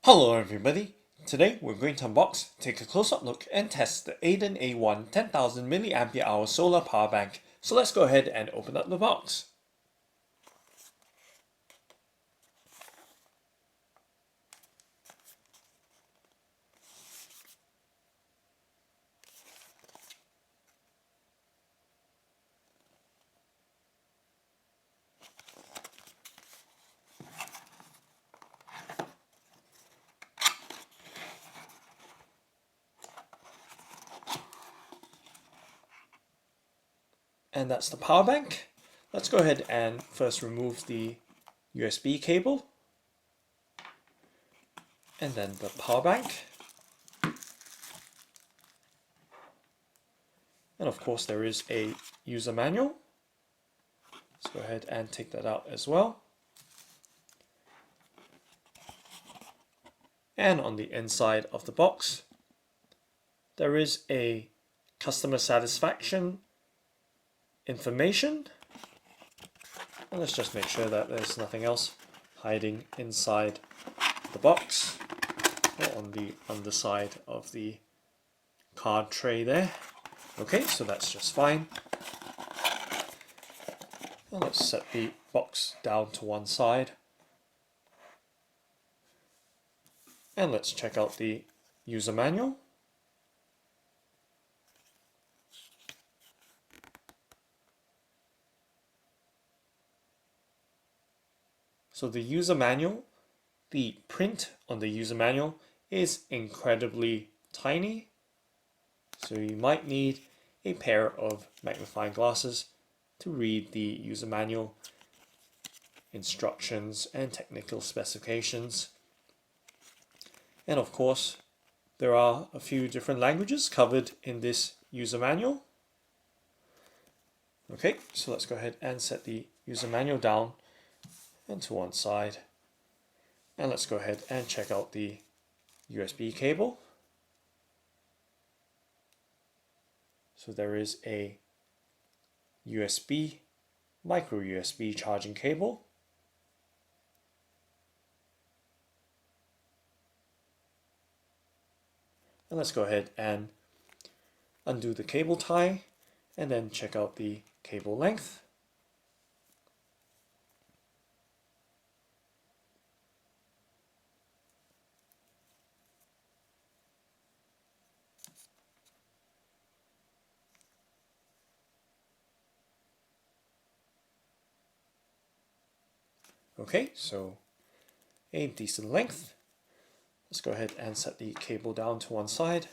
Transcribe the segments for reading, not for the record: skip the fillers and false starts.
Hello everybody! Today we're going to unbox, take a close-up look and test the Aedon A1 10,000 mAh solar power bank. So let's go ahead and open up the box. And that's the power bank. Let's go ahead and first remove the USB cable. And then the power bank. And of course there is a user manual. Let's go ahead and take that out as well. And on the inside of the box, there is a customer satisfaction information. And let's just make sure that there's nothing else hiding inside the box or on the underside of the card tray there. Okay, so that's just fine. And let's set the box down to one side. And let's check out the user manual. So the user manual, the print on the user manual is incredibly tiny. So you might need a pair of magnifying glasses to read the user manual, instructions and technical specifications. And of course, there are a few different languages covered in this user manual. Okay, so let's go ahead and set the user manual down and to one side. And let's go ahead and check out the USB cable. So there is a USB, micro USB charging cable. And let's go ahead and undo the cable tie and then check out the cable length. Okay, so a decent length. Let's go ahead and set the cable down to one side.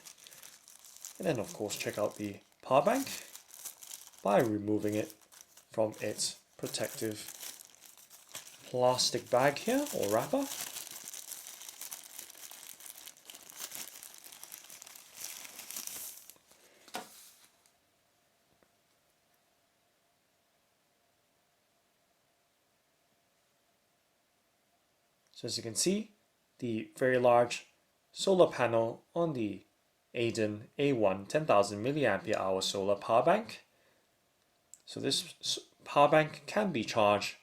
And then of course check out the power bank by removing it from its protective plastic bag here, or wrapper. So as you can see, the very large solar panel on the Aedon A1 10,000 mAh solar power bank. So this power bank can be charged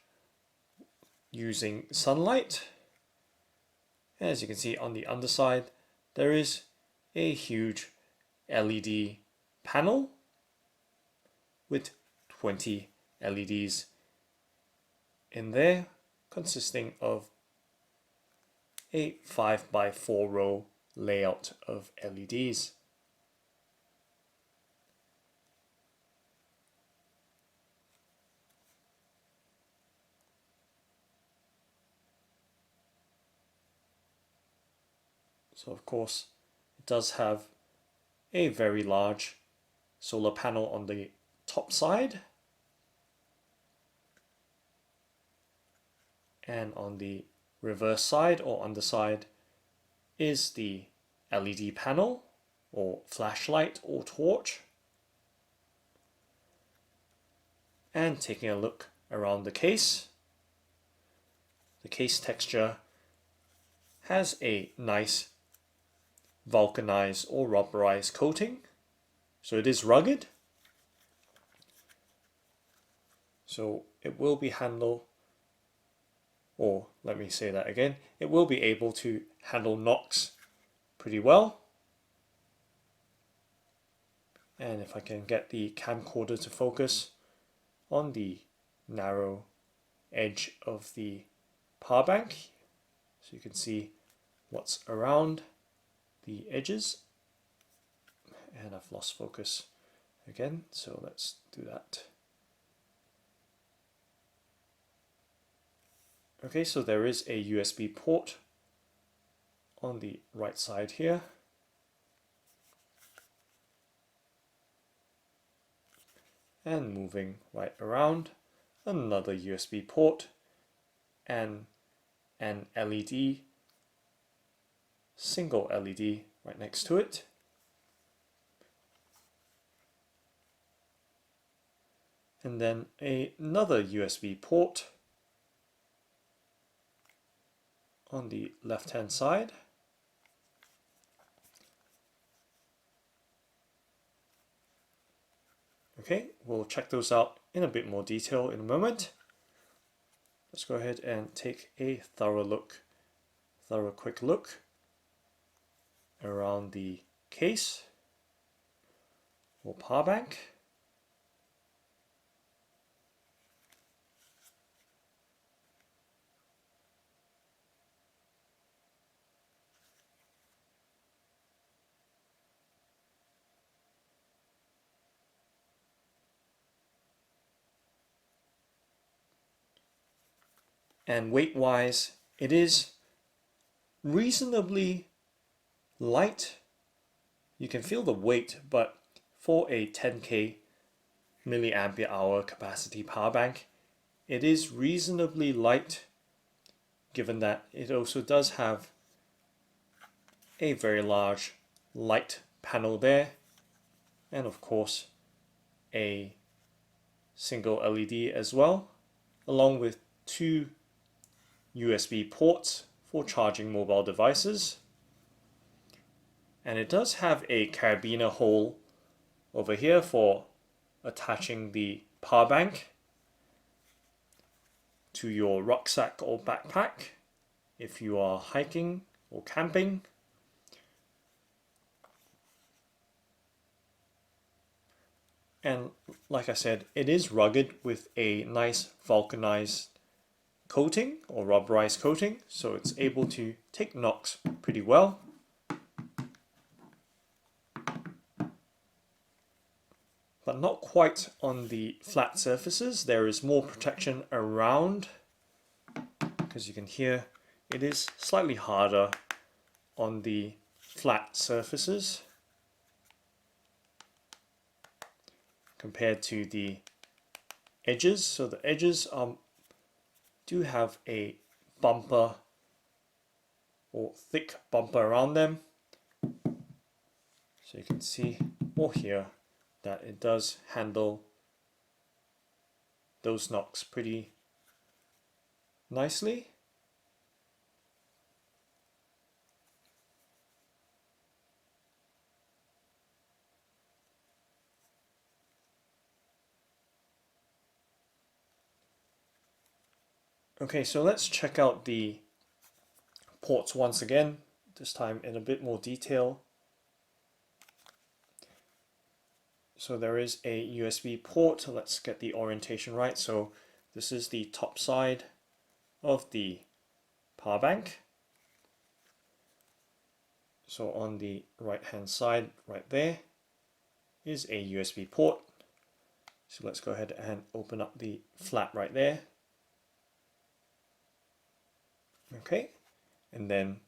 using sunlight. And as you can see on the underside, there is a huge LED panel with 20 LEDs in there, consisting of a 5x4 row layout of LEDs. So of course it does have a very large solar panel on the top side, and on the reverse side or underside is the LED panel or flashlight or torch. And taking a look around the case texture has a nice vulcanized or rubberized coating, so it is rugged, so it will be handled or let me say that again, it will be able to handle knocks pretty well. And if I can get the camcorder to focus on the narrow edge of the power bank, so you can see what's around the edges. And I've lost focus again, so let's do that. Okay, so there is a USB port on the right side here. And moving right around, another USB port and an LED, single LED right next to it. And then another USB port on the left hand side. Okay, we'll check those out in a bit more detail in a moment. Let's go ahead and take a thorough quick look around the case or power bank. And weight-wise, it is reasonably light. You can feel the weight, but for a 10K milliampere hour capacity power bank, it is reasonably light, given that it also does have a very large light panel there, and of course a single LED as well, along with two USB ports for charging mobile devices. And it does have a carabiner hole over here for attaching the power bank to your rucksack or backpack if you are hiking or camping. And like I said, it is rugged with a nice vulcanized coating or rubberized coating, so it's able to take knocks pretty well. But not quite on the flat surfaces. There is more protection around, because you can hear it is slightly harder on the flat surfaces compared to the edges. So the edges do have a bumper or thick bumper around them. So you can see or hear that it does handle those knocks pretty nicely. Okay, so let's check out the ports once again, this time in a bit more detail. So there is a USB port. Let's get the orientation right. So this is the top side of the power bank. So on the right hand side right there is a USB port. So let's go ahead and open up the flap right there. Okay, and then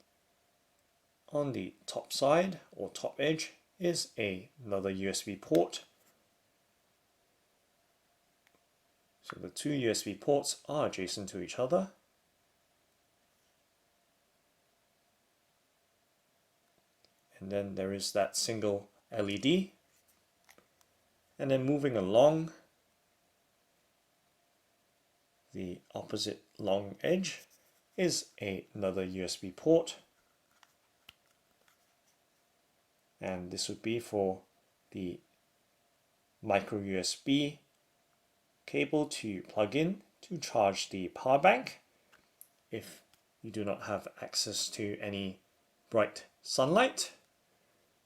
on the top side or top edge is another USB port. So the two USB ports are adjacent to each other. And then there is that single LED. And then moving along the opposite long edge is another USB port. And this would be for the micro USB cable to plug in to charge the power bank. if you do not have access to any bright sunlight.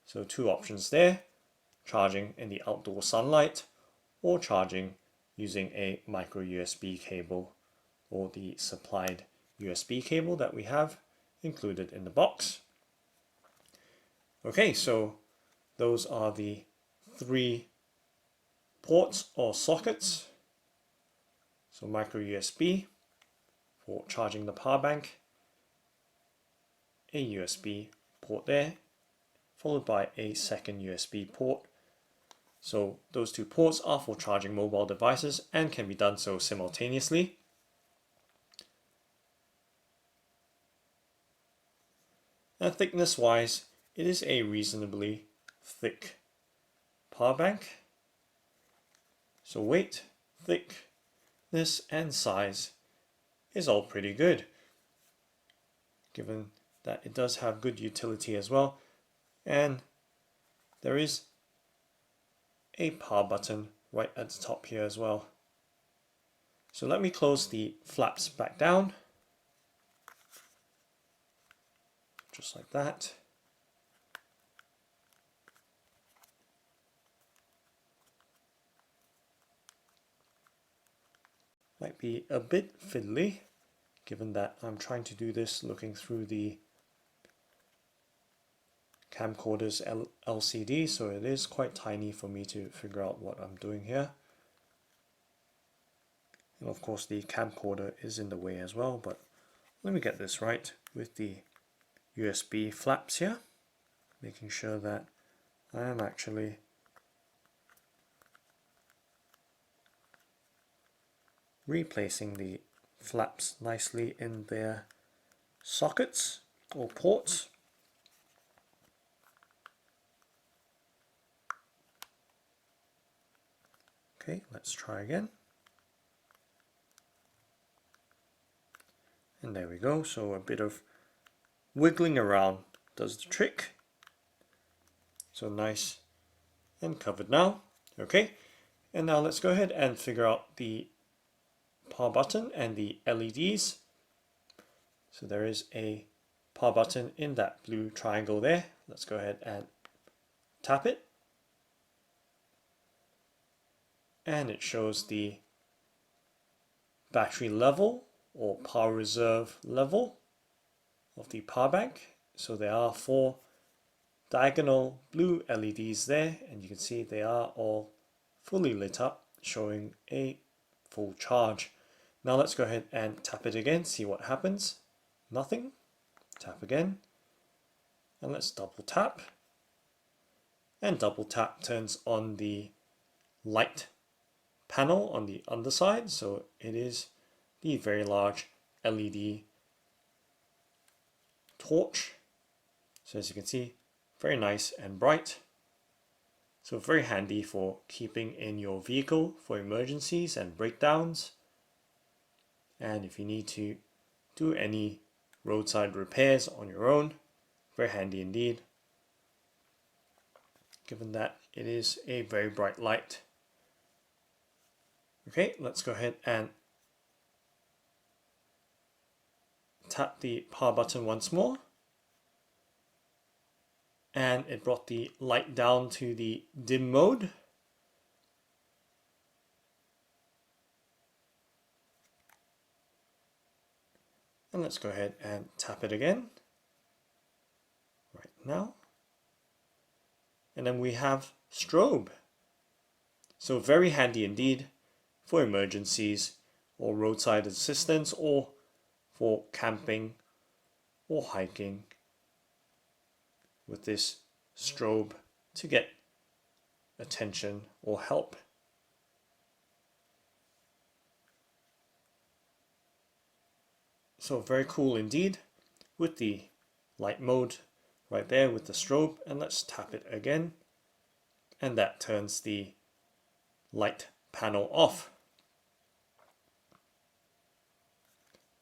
So two options there, charging in the outdoor sunlight or charging using a micro USB cable or the supplied USB cable that we have included in the box. Okay, so those are the three ports or sockets. So micro USB for charging the power bank, a USB port there, followed by a second USB port. So those two ports are for charging mobile devices and can be done so simultaneously. And thickness wise, it is a reasonably thick power bank. So weight, thickness and size is all pretty good, given that it does have good utility as well. And there is a power button right at the top here as well. So let me close the flaps back down, just like that. Might be a bit fiddly, given that I'm trying to do this looking through the camcorder's LCD, so it is quite tiny for me to figure out what I'm doing here. And of course the camcorder is in the way as well, but let me get this right with the USB flaps here, making sure that I am actually replacing the flaps nicely in their sockets or ports. Okay, let's try again. And there we go, so a bit of wiggling around does the trick. So nice and covered now. Okay, and now let's go ahead and figure out the power button and the LEDs. So there is a power button in that blue triangle there. Let's go ahead and tap it. And it shows the battery level or power reserve level of the power bank. So there are 4 diagonal blue LEDs there, and you can see they are all fully lit up, showing a full charge. Now let's go ahead and tap it again, see what happens. Nothing. Tap again, and let's double tap. And double tap turns on the light panel on the underside, so it is the very large LED torch. So as you can see, very nice and bright. So very handy for keeping in your vehicle for emergencies and breakdowns. And if you need to do any roadside repairs on your own, very handy indeed, given that it is a very bright light. Okay, let's go ahead and tap the power button once more. And it brought the light down to the dim mode. And let's go ahead and tap it again right now. And then we have strobe. So very handy indeed for emergencies or roadside assistance or for camping or hiking with this strobe to get attention or help. So very cool indeed with the light mode right there with the strobe, and let's tap it again, and that turns the light panel off.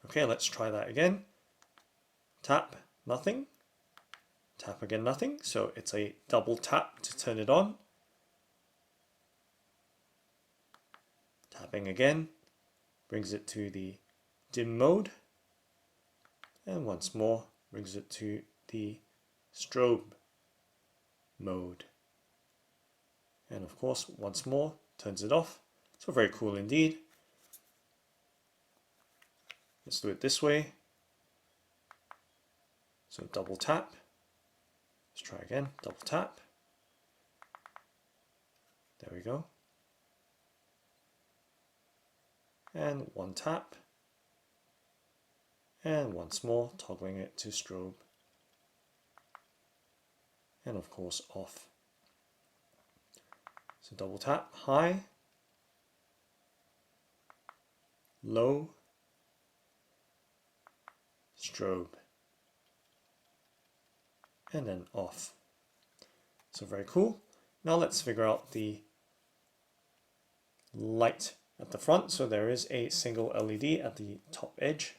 Okay, let's try that again. Tap, nothing. Tap again, nothing. So it's a double tap to turn it on. Tapping again brings it to the dim mode. and once more brings it to the strobe mode. And of course, once more, turns it off. So very cool indeed. Let's do it this way. So double tap. Let's try again, double tap. There we go. And one tap. And once more, toggling it to strobe. And of course, off. So double tap, high, low, strobe, and then off. So very cool. Now let's figure out the light at the front. So there is a single LED at the top edge.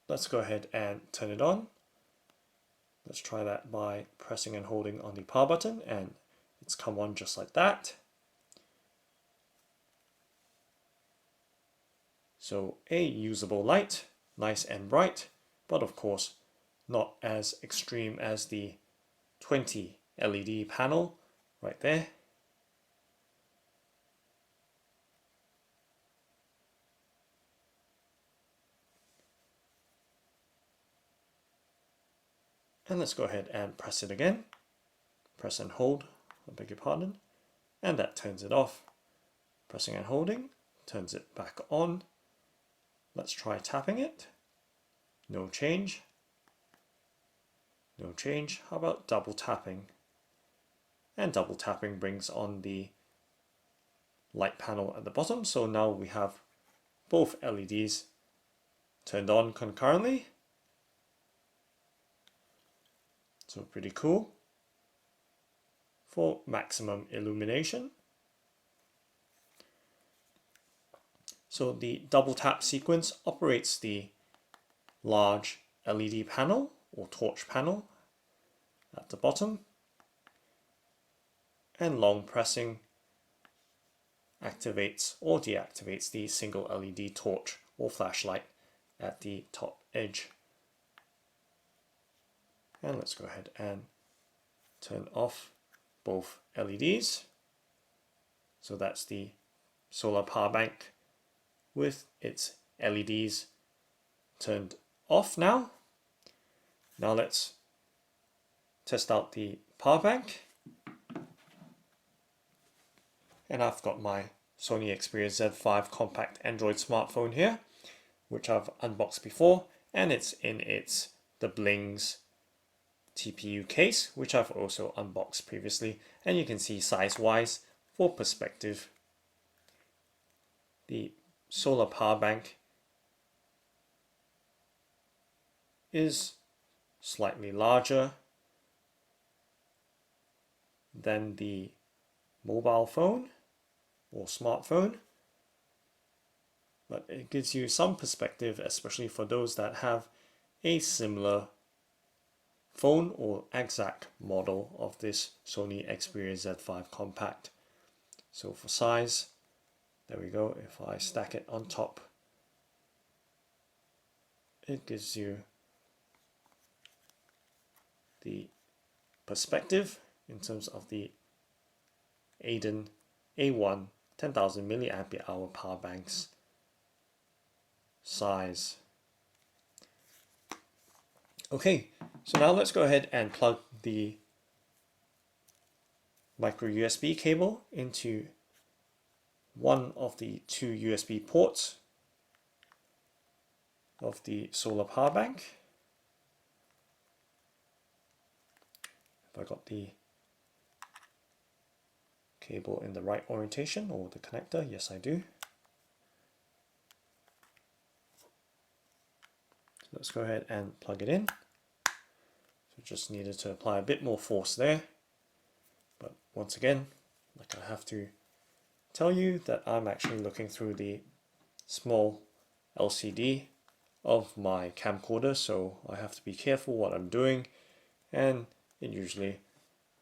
Let's go ahead and turn it on. Let's try that by pressing and holding on the power button, and it's come on just like that. So a usable light, nice and bright, but of course not as extreme as the 20 LED panel right there. And let's go ahead and press it again. Press and hold, I beg your pardon. And that turns it off. Pressing and holding turns it back on. Let's try tapping it. No change. No change. How about double tapping? And double tapping brings on the light panel at the bottom. So now we have both LEDs turned on concurrently. So pretty cool for maximum illumination. So the double tap sequence operates the large LED panel or torch panel at the bottom, and long pressing activates or deactivates the single LED torch or flashlight at the top edge. And let's go ahead and turn off both LEDs. So that's the solar power bank with its LEDs turned off now. Now let's test out the power bank. And I've got my Sony Xperia Z5 compact Android smartphone here, which I've unboxed before, and it's in the Bling's TPU case, which I've also unboxed previously, and you can see size-wise for perspective. The solar power bank is slightly larger than the mobile phone or smartphone, but it gives you some perspective, especially for those that have a similar phone or exact model of this Sony Xperia Z5 compact. So for size, there we go. If I stack it on top, it gives you the perspective in terms of the Aedon A1 10,000 mAh power bank's size. Okay, so now let's go ahead and plug the micro USB cable into one of the two USB ports of the solar power bank. Have I got the cable in the right orientation, or the connector? Yes, I do. So let's go ahead and plug it in. So just needed to apply a bit more force there. But once again, like, I have to tell you that I'm actually looking through the small LCD of my camcorder, so I have to be careful what I'm doing, and it usually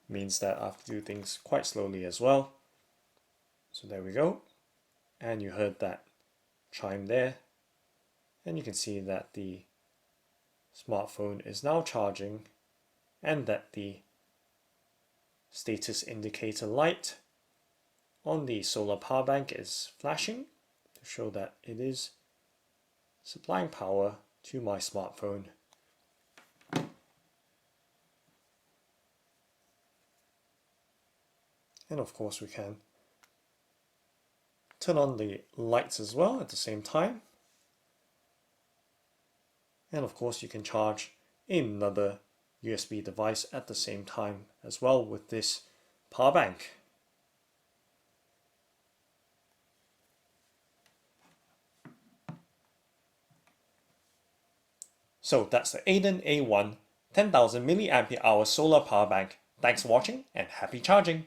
means that I have to do things quite slowly as well. So there we go, and you heard that chime there, and you can see that the smartphone is now charging and that the status indicator light on the solar power bank is flashing to show that it is supplying power to my smartphone. And of course we can turn on the lights as well at the same time. And of course you can charge another USB device at the same time as well with this power bank. So that's the Aedon A1 10,000 mAh solar power bank. Thanks for watching and happy charging!